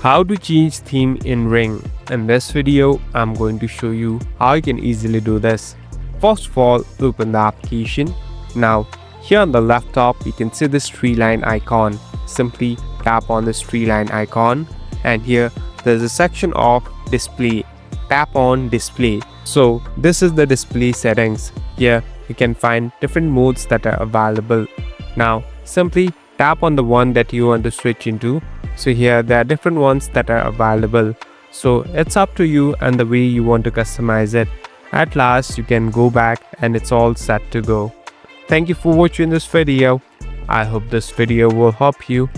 How to change theme in Ring. In this video, I'm going to show you how you can easily do this. First of all, open the application. Now, here on the left top, you can see this tree line icon. Simply tap on this tree line icon, and here there's a section of display. Tap on display. So this is the display settings. Here you can find different modes that are available. Now simply tap on the one that you want to switch into. So here there are different ones that are available. So it's up to you and the way you want to customize it. At last you can go back and it's all set to go. Thank you for watching this video. I hope this video will help you.